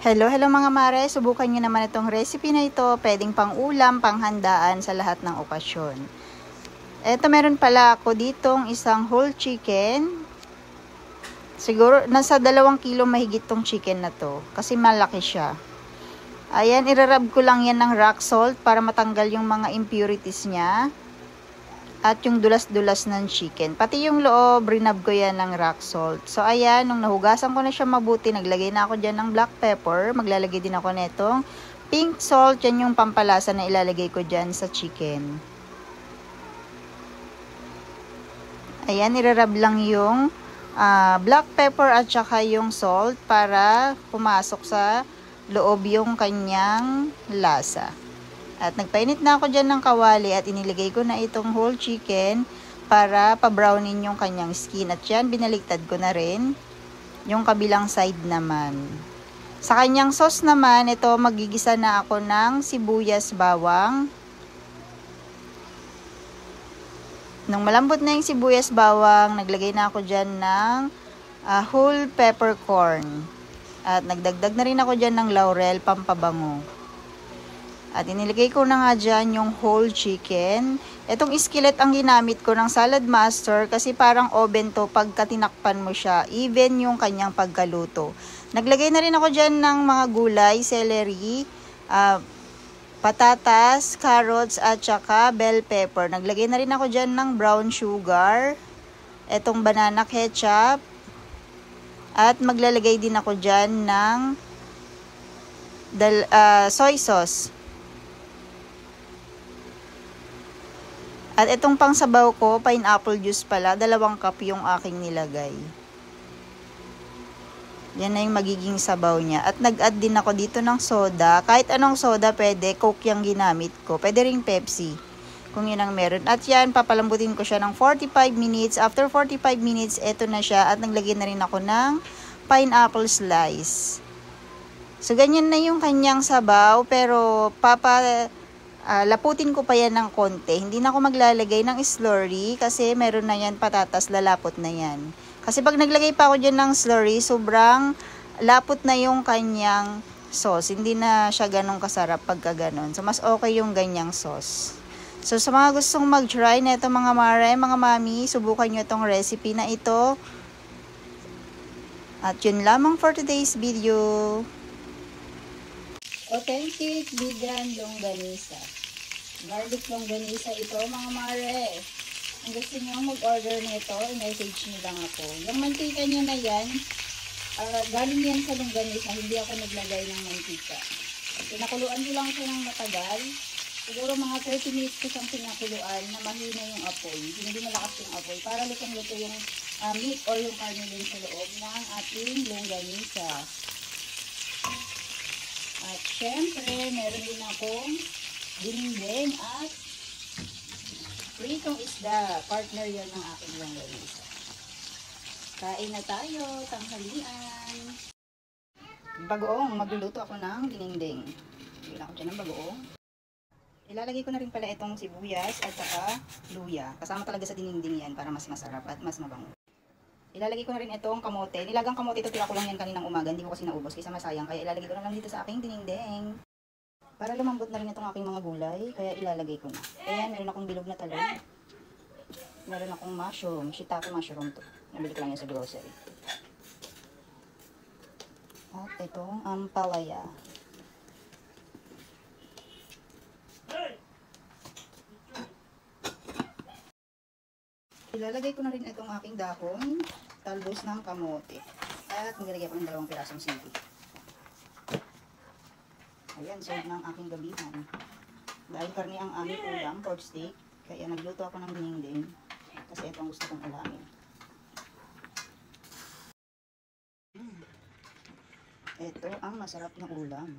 Hello mga mare, subukan nyo naman itong recipe na ito, pwedeng pang ulam, pang handaan sa lahat ng okasyon. Eto, meron pala ako ditong isang whole chicken. Siguro nasa 2 kilo mahigit tong chicken na to, kasi malaki siya. Ayan, irarab ko lang yan ng rock salt para matanggal yung mga impurities niya. At yung dulas-dulas ng chicken. Pati yung loob, rinab ko yan ng rock salt. So, ayan, nung nahugasan ko na siya mabuti, naglagay na ako dyan ng black pepper. Maglalagay din ako netong pink salt. Yan yung pampalasa na ilalagay ko dyan sa chicken. Ayan, irarab lang yung black pepper at saka yung salt para pumasok sa loob yung kanyang lasa. At nagpainit na ako dyan ng kawali at inilagay ko na itong whole chicken para pa-brownin yung kanyang skin. At yan, binaliktad ko na rin yung kabilang side naman. Sa kanyang sauce naman, ito magigisa na ako ng sibuyas bawang. Nung malambot na yung sibuyas bawang, naglagay na ako dyan ng whole peppercorn. At nagdagdag na rin ako dyan ng laurel, pampabango. At inilagay ko na nga dyan yung whole chicken. Itong skillet ang ginamit ko ng Salad Master kasi parang oven to pagka tinakpan mo siya. Even yung kanyang pagkaluto. Naglagay na rin ako dyan ng mga gulay, celery, patatas, carrots at saka bell pepper. Naglagay na rin ako dyan ng brown sugar. Itong banana ketchup. At maglalagay din ako dyan ng soy sauce. At itong pangsabaw ko, pineapple juice pala, 2 cup yung aking nilagay. Yan na yung magiging sabaw niya. At nag-add din ako dito ng soda. Kahit anong soda pwede, Coke yung ginamit ko. Pwede ring Pepsi, kung yun ang meron. At yan, papalambutin ko siya ng 45 minutes. After 45 minutes, eto na siya. At naglagay na rin ako ng pineapple slice. So, ganyan na yung kanyang sabaw. Pero, laputin ko pa yan ng konti. Hindi na ako maglalagay ng slurry kasi meron na yan patatas, lalapot na yan. Kasi pag naglagay pa ako dyan ng slurry, sobrang lapot na yung kanyang sauce. Hindi na siya ganun kasarap pagka ganun. So, mas okay yung ganyang sauce. So, sa mga gustong mag-try na ito mga mare, mga mami, subukan nyo itong recipe na ito. At yun lamang for today's video. Authentic vegan longganisa. Garlic longganisa ito mga mare. Kung gusto nyo mag-order nito, i-message nyo lang ako. Yung mantika niya na yan, galing yan sa longganisa, hindi ako naglagay ng mantika. Pinakuluan ko lang siya ng matagal. Siguro mga 30 minutes ko siyang pinakuluan na mahina yung apoy. Hindi malakas yung apoy. Para lutong-luto yung meat or yung karne din sa loob ng ating longganisa. At syempre, meron din akong dinding at pritong isda. Partner yan ng aking longganisa. Kain na tayo, tanghalian. Bagoong, magluluto ako ng dinding. Bigyan ako dyan ng bagoong. Ilalagay ko na rin pala itong sibuyas at saka luya. Kasama talaga sa dinding yan para mas masarap at mas mabango. Ilalagay ko na rin itong kamote. Nilagang kamote ito, tira ko lang yan kaninang umaga. Hindi ko kasi naubos kasi masayang. Kaya ilalagay ko na lang dito sa aking dinengdeng. Para lumambot na rin itong aking mga gulay. Kaya ilalagay ko na. Ayan, meron akong bilog na talong. Meron akong mushroom. Shiitake mushroom to. Nabili ko lang yan sa grocery. At itong ampalaya. Ilalagay ko na rin itong aking dahon, talbos ng kamote. At maglalagay ko ng 2 pirasong sili. Ayan, serve ng aking gabihan. Dahil karne ang aming ulam, pork steak, kaya nagluto ako ng dinding. Kasi ito ang gusto kong ulamin. Ito ang masarap na ulam.